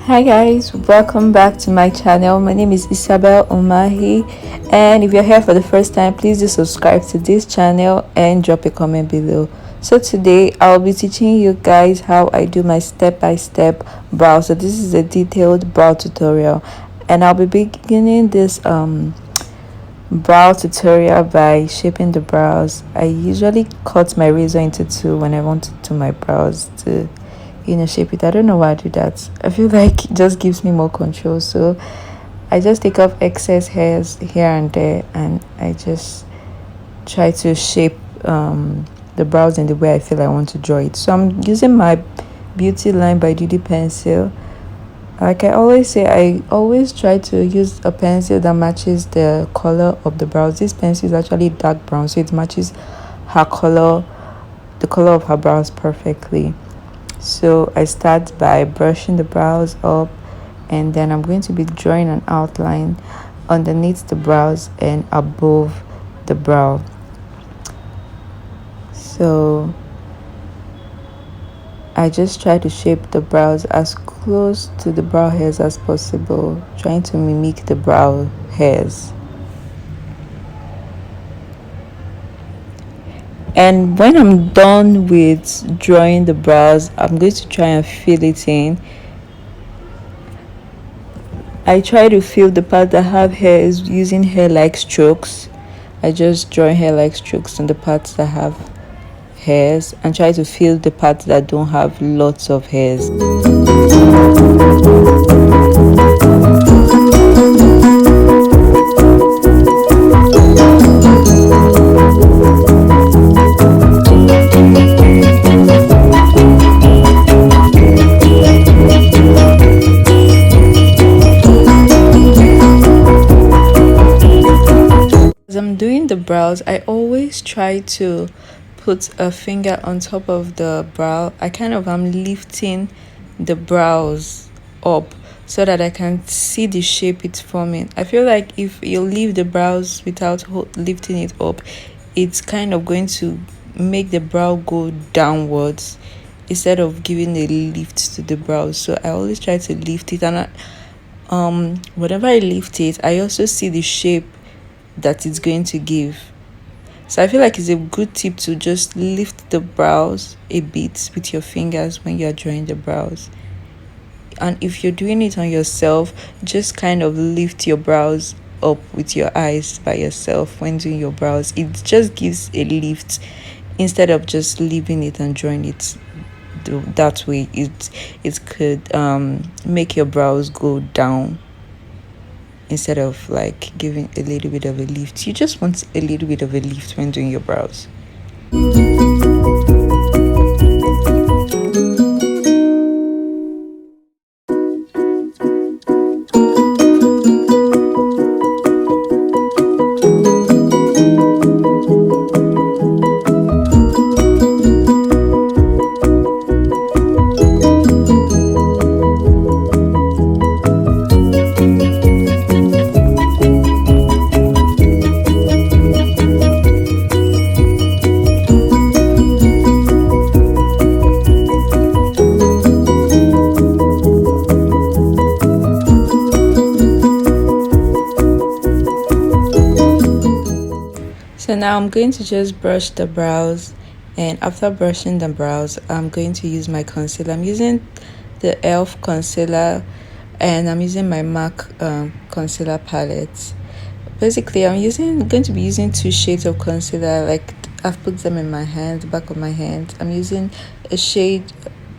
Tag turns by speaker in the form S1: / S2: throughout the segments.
S1: Hi guys, welcome back to my channel. My name is Isabel Umahi, and if you're here for the first time, please do subscribe to this channel and drop a comment below. So today I'll be teaching you guys how I do my step-by-step brow. So this is a detailed brow tutorial, and I'll be beginning this brow tutorial by shaping the brows. I usually cut my razor into two when I want to do my brows to shape it. I don't know why I do that. I feel like it just gives me more control. So I just take off excess hairs here and there, and I just try to shape the brows in the way I feel I want to draw it. So I'm using my Beauty Line by Didi pencil. Like I always say, I always try to use a pencil that matches the color of the brows. This pencil is actually dark brown, so it matches her color, the color of her brows perfectly. So I start by brushing the brows up, and then I'm going to be drawing an outline underneath the brows and above the brow. So I just try to shape the brows as close to the brow hairs as possible, trying to mimic the brow hairs. And when I'm done with drawing the brows, I'm going to try and fill it in. I try to fill the parts that have hairs using hair-like strokes. I just draw hair-like strokes on the parts that have hairs and try to fill the parts that don't have lots of hairs. As I'm doing the brows, I always try to put a finger on top of the brow. I kind of am lifting the brows up so that I can see the shape it's forming. I feel like if you leave the brows without lifting it up, it's kind of going to make the brow go downwards instead of giving a lift to the brows. So I always try to lift it, and whenever I lift it, I also see the shape that it's going to give. So I feel like it's a good tip to just lift the brows a bit with your fingers when you're drawing the brows. And if you're doing it on yourself, just kind of lift your brows up with your eyes by yourself when doing your brows. It just gives a lift instead of just leaving it and drawing it that way. It could make your brows go down instead of like giving a little bit of a lift. You just want a little bit of a lift when doing your brows. So now I'm going to just brush the brows, and after brushing the brows, I'm going to use my concealer. I'm using the e.l.f. concealer, and I'm using my MAC concealer palette. Basically, going to be using two shades of concealer. Like I've put them in my hand, the back of my hand. I'm using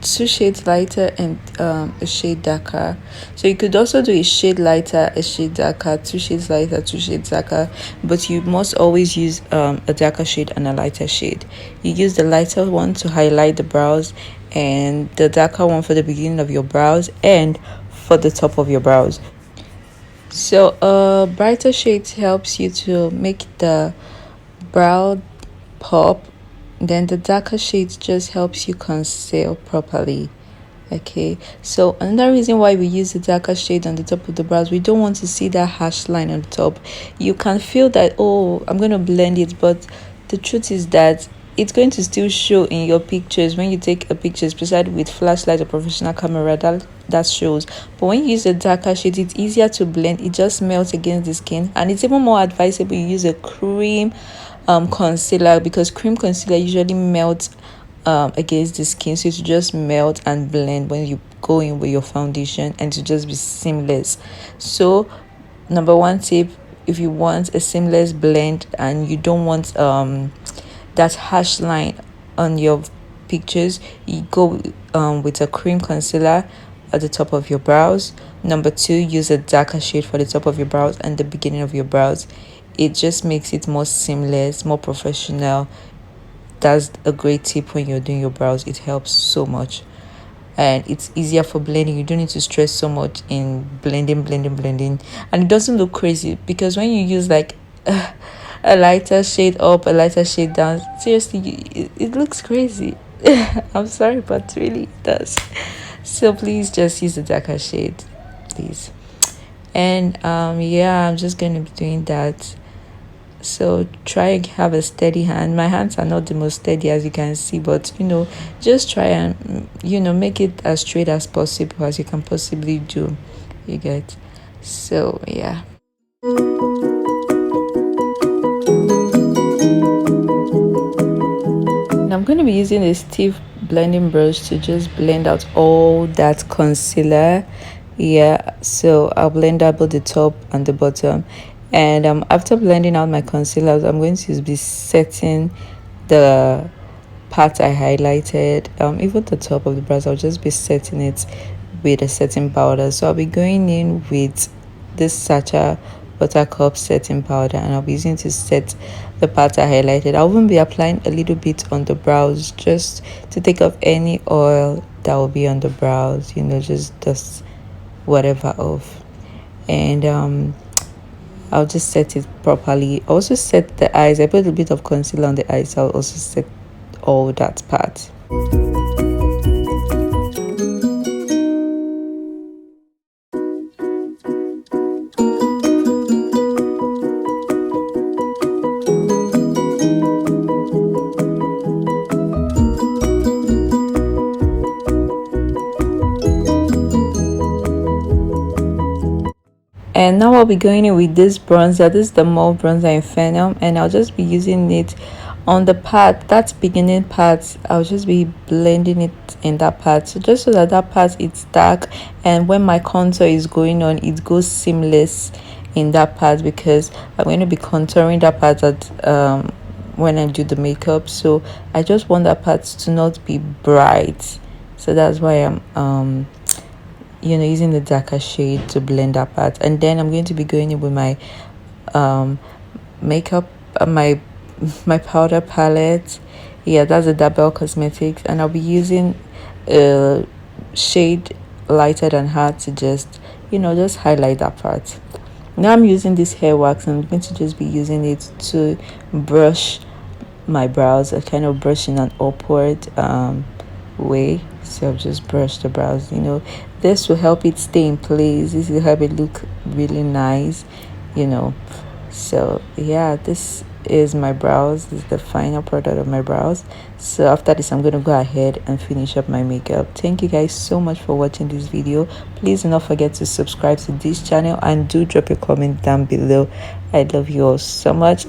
S1: two shades lighter and a shade darker. So you could also do a shade lighter, a shade darker, two shades lighter, two shades darker, but you must always use a darker shade and a lighter shade. You use the lighter one to highlight the brows, and the darker one for the beginning of your brows and for the top of your brows. So a brighter shade helps you to make the brow pop, then the darker shade just helps you conceal properly. Okay, so another reason why we use the darker shade on the top of the brows, we don't want to see that harsh line on the top. You can feel that, oh, I'm going to blend it, but the truth is that it's going to still show in your pictures when you take a picture, especially with flashlight or professional camera. That that shows. But when you use a darker shade, it's easier to blend. It just melts against the skin, and it's even more advisable you use a cream concealer, because cream concealer usually melts against the skin, so it just melt and blend when you go in with your foundation, and to just be seamless. So number one tip, if you want a seamless blend and you don't want that harsh line on your pictures, you go with a cream concealer at the top of your brows. Number two, use a darker shade for the top of your brows and the beginning of your brows. It just makes it more seamless, more professional. That's a great tip when you're doing your brows. It helps so much, and it's easier for blending. You don't need to stress so much in blending, and it doesn't look crazy, because when you use like a lighter shade up, a lighter shade down, seriously, it looks crazy. I'm sorry, but really it does. So please just use a darker shade, please. And yeah, I'm just gonna be doing that. So try and have a steady hand. My hands are not the most steady, as you can see, but just try and make it as straight as possible as you can possibly do. You get. So yeah. And I'm going to be using a stiff blending brush to just blend out all that concealer. Yeah, so I'll blend out both the top and the bottom. And after blending out my concealers, I'm going to be setting the part I highlighted. Even the top of the brush, I'll just be setting it with a setting powder. So I'll be going in with this Sacha Buttercup setting powder, and I'll be using to set the part I highlighted. I'll even be applying a little bit on the brows, just to take off any oil that will be on the brows, just dust whatever off. And I'll just set it properly. Also set the eyes. I put a little bit of concealer on the eyes, so I'll also set all that part. And now I'll be going in with this bronzer. This is the Mauve bronzer in Phenom, and I'll just be using it on the part, that beginning part. I'll just be blending it in that part, so just so that part is dark, and when my contour is going on, it goes seamless in that part, because I'm going to be contouring that part at when I do the makeup. So I just want that part to not be bright, so that's why I'm using the darker shade to blend that part. And then I'm going to be going in with my makeup, my powder palette. Yeah, that's the Dabel Cosmetics, and I'll be using a shade lighter than her to just just highlight that part. Now I'm using this hair wax, and I'm going to just be using it to brush my brows. I kind of brush in an upward way. So I've just brushed the brows. This will help it stay in place. This will help it look really nice. So yeah, this is my brows. This is the final product of my brows. So after this, I'm gonna go ahead and finish up my makeup. Thank you guys so much for watching this video. Please do not forget to subscribe to this channel, and do drop a comment down below. I love you all so much.